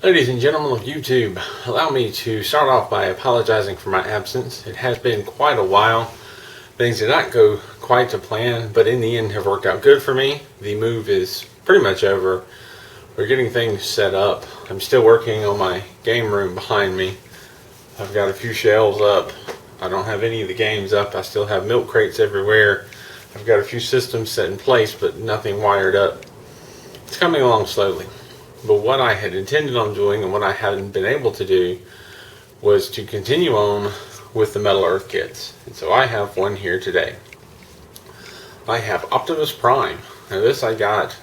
Ladies and gentlemen of YouTube, allow me to start off by apologizing for my absence. It has been quite a while. Things did not go quite to plan, but in the end have worked out good for me. The move is pretty much over. We're getting things set up. I'm still working on my game room behind me. I've got a few shelves up. I don't have any of the games up. I still have milk crates everywhere. I've got a few systems set in place, but nothing wired up. It's coming along slowly. But what I had intended on doing and what I hadn't been able to do was to continue on with the Metal Earth kits. And so I have one here today. I have Optimus Prime. Now this I got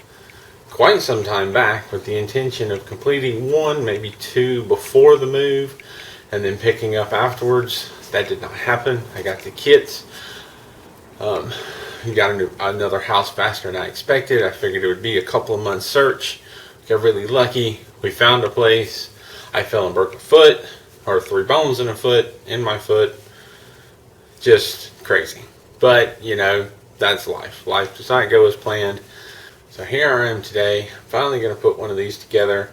quite some time back with the intention of completing one, maybe two before the move and then picking up afterwards. That did not happen. I got the kits. Got another house faster than I expected. I figured it would be a couple of months search. Got really lucky. We found a place. I fell and broke a foot, or 3 bones in a foot, in my foot. Just crazy. But, you know, that's life. Life does not go as planned. So here I am today. Finally going to put one of these together.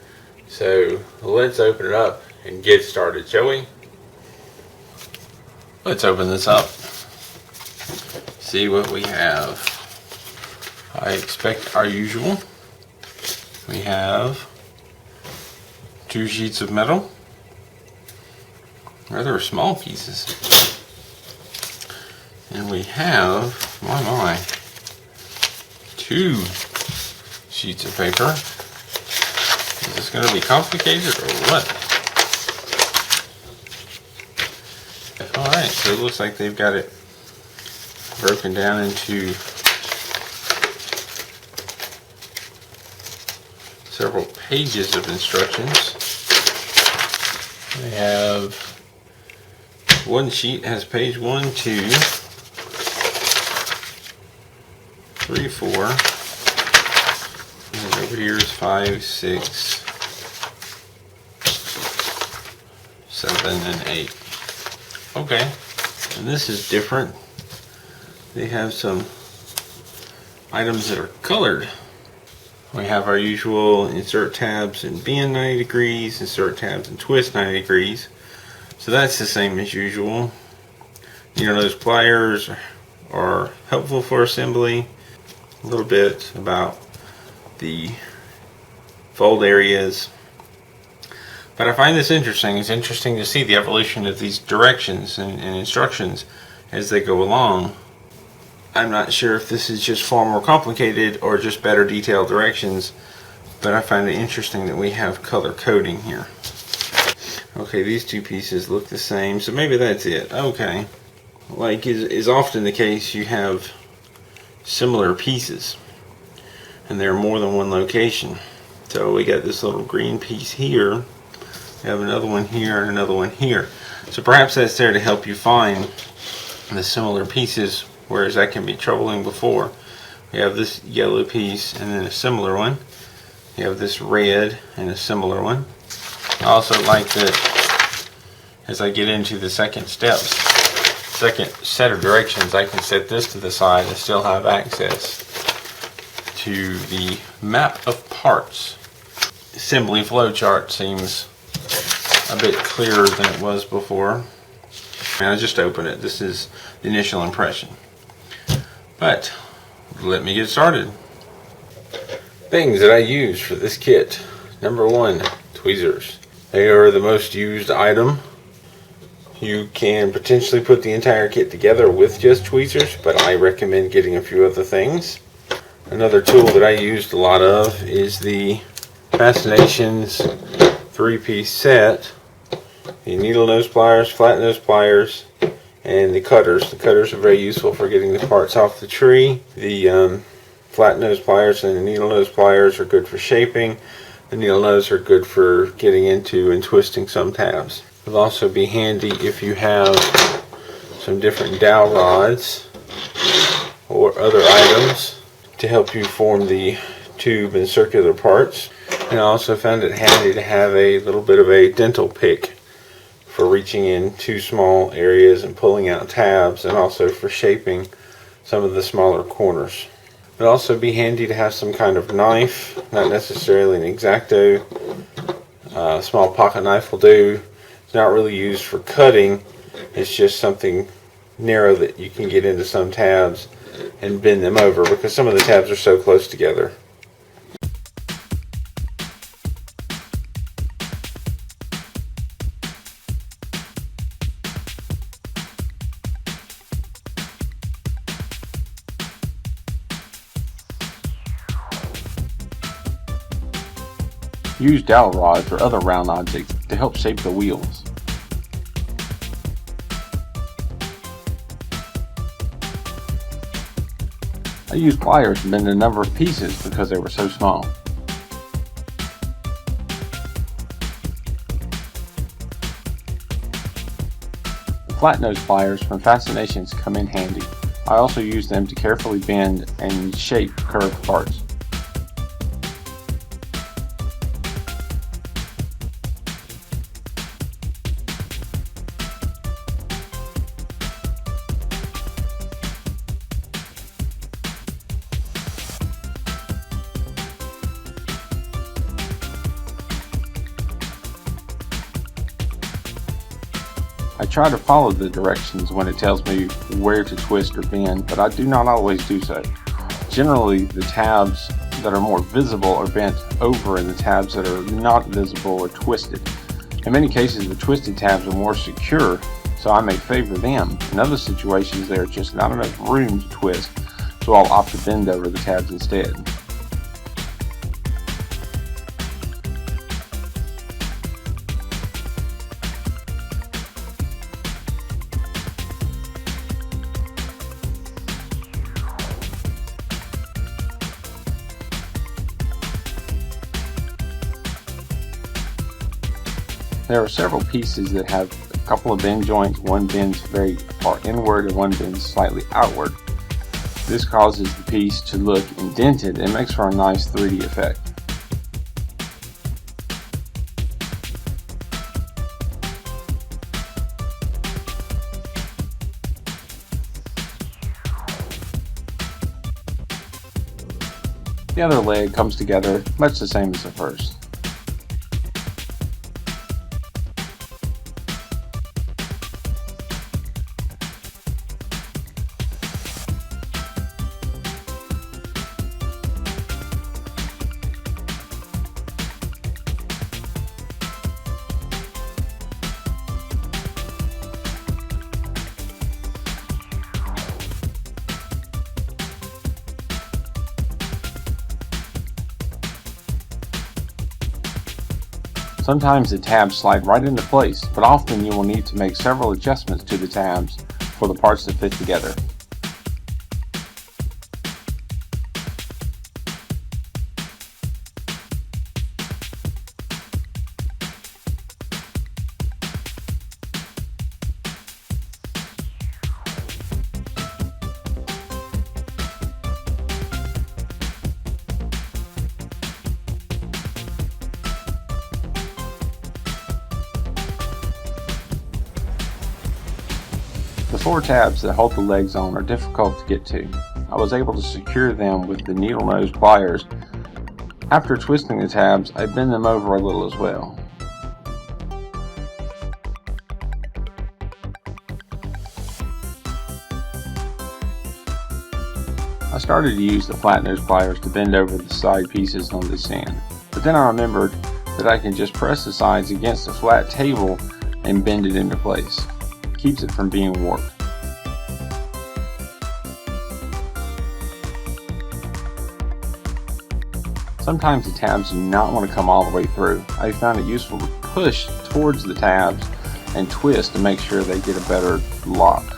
So let's open it up and get started, shall we? Let's open this up. See what we have. I expect our usual. We have 2 sheets of metal, rather small pieces, and we have, my, 2 sheets of paper. Is this going to be complicated or what? Alright, so it looks like they've got it broken down into several pages of instructions. We have one sheet has page 1, 2, 3, 4, and over here is 5, 6, 7, and 8. Okay, and this is different. They have some items that are colored. We have our usual insert tabs and bend 90 degrees, insert tabs and twist 90 degrees. So that's the same as usual. You know, those pliers are helpful for assembly. A little bit about the fold areas. But I find this interesting. It's interesting to see the evolution of these directions and instructions as they go along. I'm not sure if this is just far more complicated or just better detailed directions, but I find it interesting that we have color coding here. Okay, these 2 pieces look the same, so maybe that's it. Okay. Like is often the case, you have similar pieces, and they're more than one location. So we got this little green piece here, we have another one here, and another one here. So perhaps that's there to help you find the similar pieces, whereas that can be troubling before. We have this yellow piece and then a similar one. You have this red and a similar one. I also like that as I get into the second set of directions, I can set this to the side and still have access to the map of parts. Assembly flowchart seems a bit clearer than it was before. And I just opened it. This is the initial impression. But let me get started. Things that I use for this kit. Number 1, tweezers. They are the most used item. You can potentially put the entire kit together with just tweezers, but I recommend getting a few other things. Another tool that I used a lot of is the Fascinations 3-piece set. The needle nose pliers, flat nose pliers, and the cutters. The cutters are very useful for getting the parts off the tree. The flat nose pliers and the needle nose pliers are good for shaping. The needle nose are good for getting into and twisting some tabs. It'll also be handy if you have some different dowel rods or other items to help you form the tube and circular parts. And I also found it handy to have a little bit of a dental pick for reaching into small areas and pulling out tabs, and also for shaping some of the smaller corners. It'd also be handy to have some kind of knife, not necessarily an X-Acto, A small pocket knife will do. It's not really used for cutting. It's just something narrow that you can get into some tabs and bend them over because some of the tabs are so close together. Use dowel rods or other round objects to help shape the wheels. I used pliers to bend a number of pieces because they were so small. The flat nose pliers from Fascinations come in handy. I also use them to carefully bend and shape curved parts. I try to follow the directions when it tells me where to twist or bend, but I do not always do so. Generally, the tabs that are more visible are bent over and the tabs that are not visible are twisted. In many cases, the twisted tabs are more secure, so I may favor them. In other situations, there is just not enough room to twist, so I'll opt to bend over the tabs instead. There are several pieces that have a couple of bend joints. One bends very far inward and one bends slightly outward. This causes the piece to look indented and makes for a nice 3D effect. The other leg comes together much the same as the first. Sometimes the tabs slide right into place, but often you will need to make several adjustments to the tabs for the parts to fit together. The 4 tabs that hold the legs on are difficult to get to. I was able to secure them with the needle nose pliers. After twisting the tabs, I bend them over a little as well. I started to use the flat nose pliers to bend over the side pieces on the stand, but then I remembered that I can just press the sides against a flat table and bend it into place. Keeps it from being warped. Sometimes the tabs do not want to come all the way through. I found it useful to push towards the tabs and twist to make sure they get a better lock.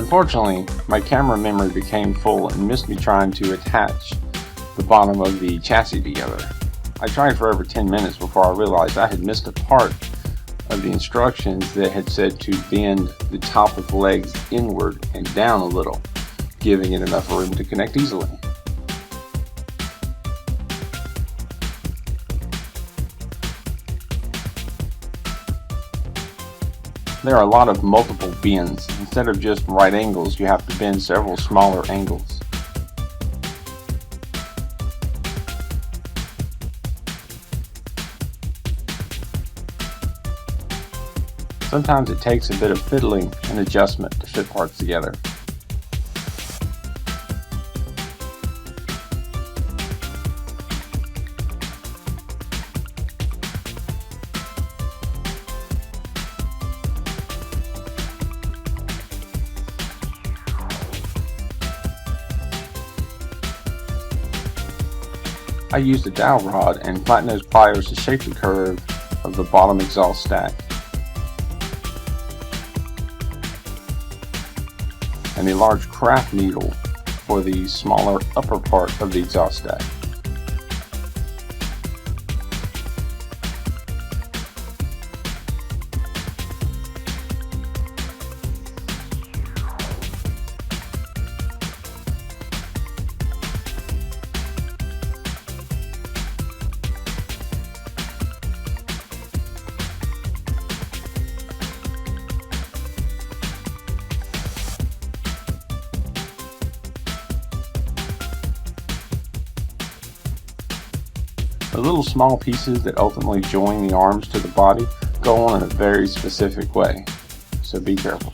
Unfortunately, my camera memory became full and missed me trying to attach the bottom of the chassis together. I tried for over 10 minutes before I realized I had missed a part of the instructions that had said to bend the top of the legs inward and down a little, giving it enough room to connect easily. There are a lot of multiple bends. Instead of just right angles, you have to bend several smaller angles. Sometimes it takes a bit of fiddling and adjustment to fit parts together. I used a dowel rod and flat nose pliers to shape the curve of the bottom exhaust stack, and a large craft needle for the smaller upper part of the exhaust stack. The little small pieces that ultimately join the arms to the body go on in a very specific way, so be careful.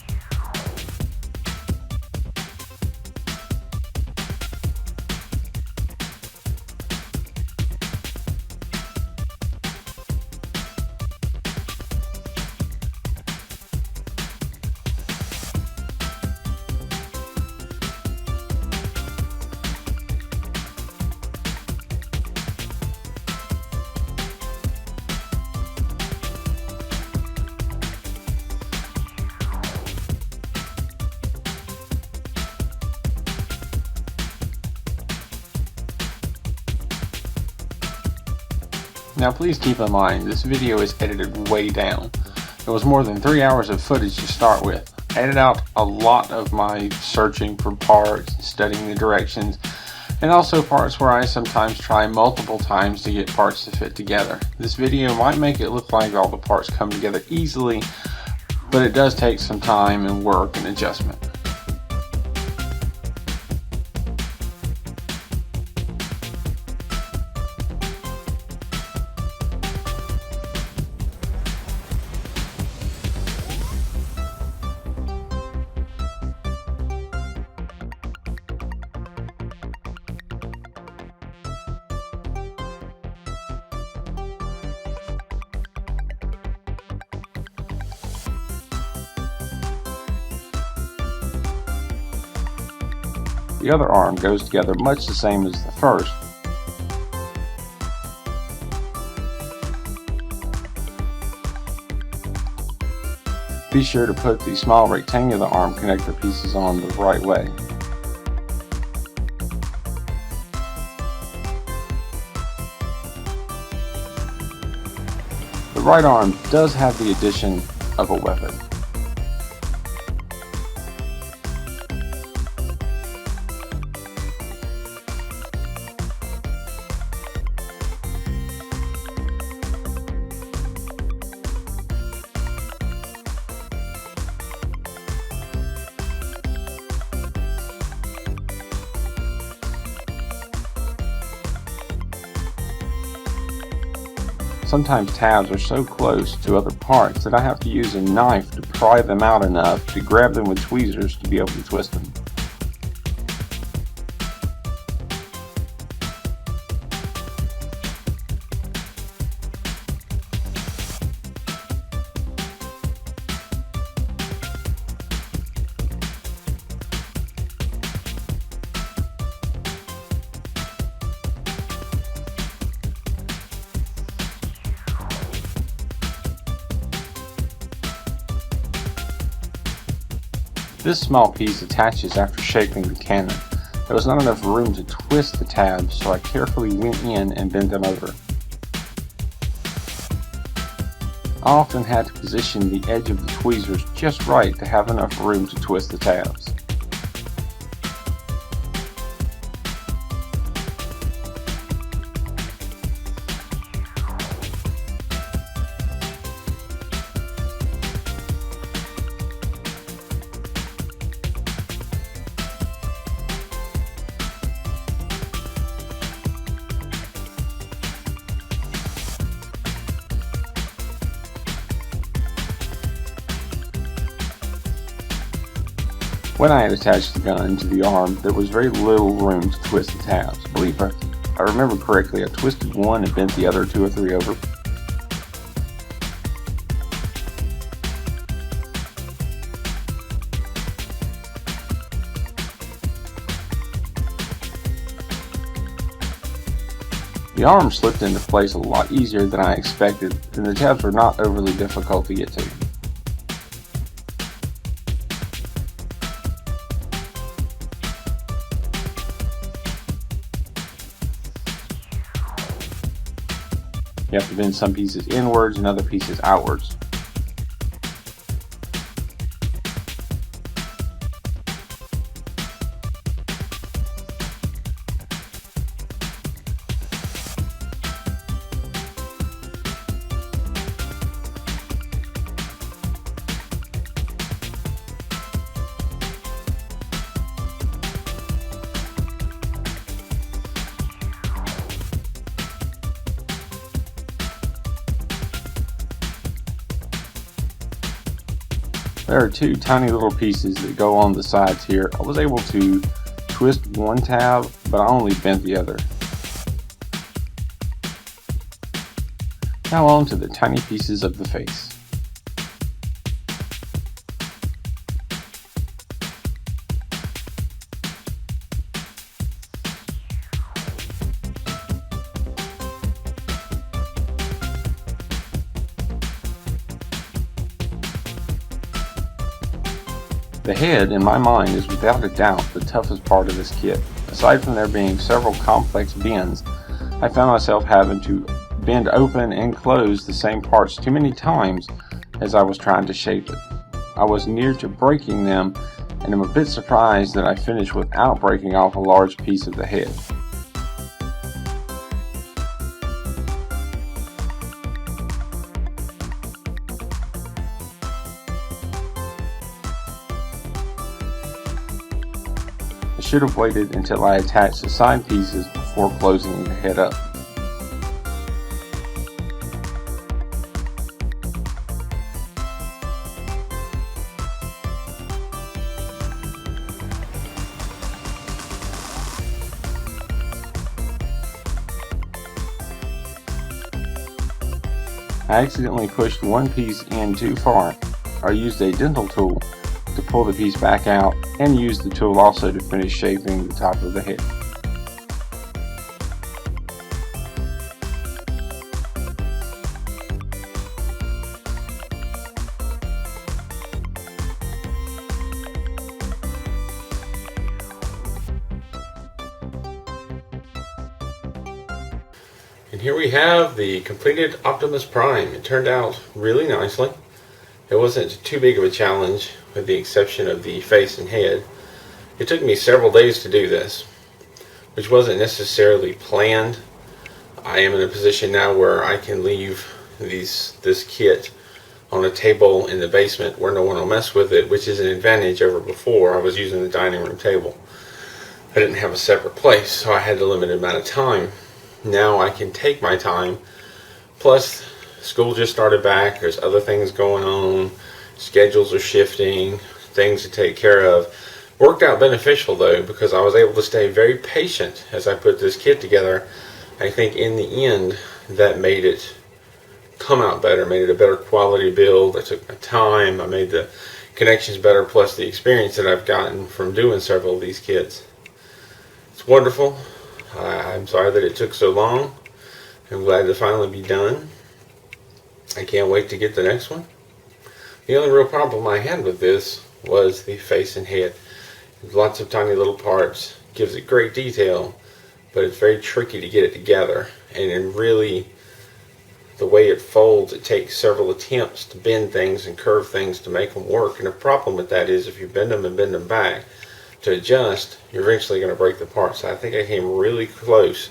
Now please keep in mind, this video is edited way down. It was more than 3 hours of footage to start with. I edited out a lot of my searching for parts, studying the directions, and also parts where I sometimes try multiple times to get parts to fit together. This video might make it look like all the parts come together easily, but it does take some time and work and adjustment. The other arm goes together much the same as the first. Be sure to put the small rectangular arm connector pieces on the right way. The right arm does have the addition of a weapon. Sometimes tabs are so close to other parts that I have to use a knife to pry them out enough to grab them with tweezers to be able to twist them. This small piece attaches after shaping the cannon. There was not enough room to twist the tabs, so I carefully went in and bent them over. I often had to position the edge of the tweezers just right to have enough room to twist the tabs. When I had attached the gun to the arm, there was very little room to twist the tabs. If I remember correctly, I twisted one and bent the other 2 or 3 over. The arm slipped into place a lot easier than I expected, and the tabs were not overly difficult to get to. You have to bend some pieces inwards and other pieces outwards. There are 2 tiny little pieces that go on the sides here. I was able to twist one tab, but I only bent the other. Now on to the tiny pieces of the face. The head, in my mind, is without a doubt the toughest part of this kit. Aside from there being several complex bends, I found myself having to bend open and close the same parts too many times as I was trying to shape it. I was near to breaking them, and I'm a bit surprised that I finished without breaking off a large piece of the head. I should have waited until I attached the side pieces before closing the head up. I accidentally pushed one piece in too far. I used a dental tool to pull the piece back out and use the tool also to finish shaping the top of the head. And here we have the completed Optimus Prime. It turned out really nicely. It wasn't too big of a challenge, with the exception of the face and head. It took me several days to do this, which wasn't necessarily planned. I am in a position now where I can leave this kit on a table in the basement where no one will mess with it, which is an advantage over before. I was using the dining room table. I didn't have a separate place, so I had a limited amount of time. Now I can take my time. Plus, school just started back. There's other things going on. Schedules are shifting. Things to take care of. Worked out beneficial though, because I was able to stay very patient as I put this kit together. I think in the end that made it come out better, made it a better quality build. I took my time. I made the connections better, plus the experience that I've gotten from doing several of these kits. It's wonderful. I'm sorry that it took so long. I'm glad to finally be done. I can't wait to get the next one. The only real problem I had with this was the face and head. Lots of tiny little parts. Gives it great detail, but it's very tricky to get it together. And it really, the way it folds, it takes several attempts to bend things and curve things to make them work. And the problem with that is if you bend them and bend them back to adjust, you're eventually going to break the part. So I think I came really close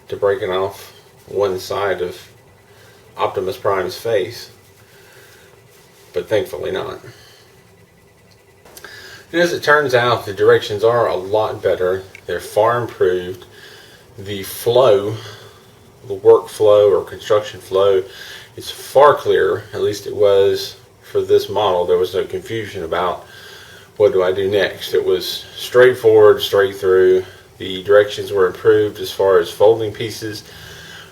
to breaking off one side of Optimus Prime's face, but thankfully not. And as it turns out, the directions are a lot better. They're far improved. The flow, the workflow or construction flow, is far clearer. At least it was for this model. There was no confusion about what do I do next. It was straightforward, straight through. The directions were improved as far as folding pieces.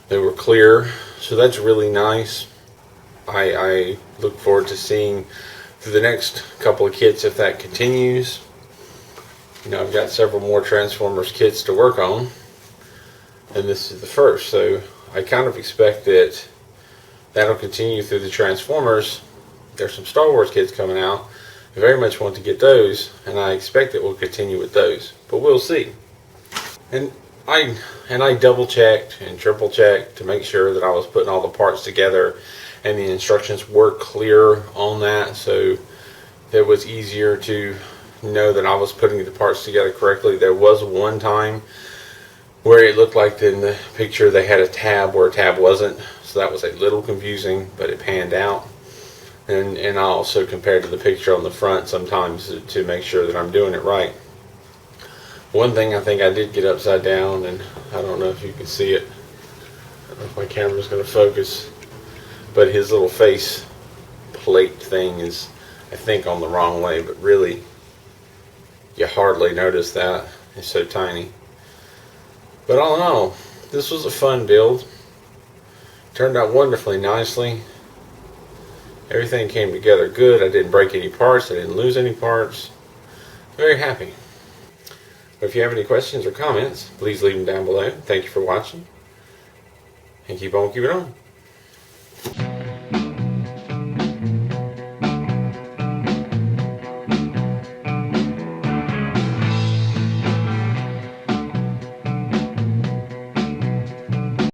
They were clear, so that's really nice. I look forward to seeing through the next couple of kits if that continues. You know, I've got several more Transformers kits to work on, and this is the first, so I kind of expect that that'll continue through the Transformers. There's some Star Wars kits coming out. I very much want to get those, and I expect it will continue with those, but we'll see. And I double checked and triple checked to make sure that I was putting all the parts together and the instructions were clear on that, so it was easier to know that I was putting the parts together correctly. There was one time where it looked like in the picture they had a tab where a tab wasn't, so that was a little confusing, but it panned out. And I also compared to the picture on the front sometimes to make sure that I'm doing it right. One thing I think I did get upside down, and I don't know if you can see it. I don't know if my camera's going to focus, but his little face plate thing is, I think, on the wrong way, but really you hardly notice that. It's so tiny. But all in all, this was a fun build. Turned out wonderfully nicely. Everything came together good. I didn't break any parts. I didn't lose any parts. Very happy. If you have any questions or comments, please leave them down below. Thank you for watching, and keep on keeping on.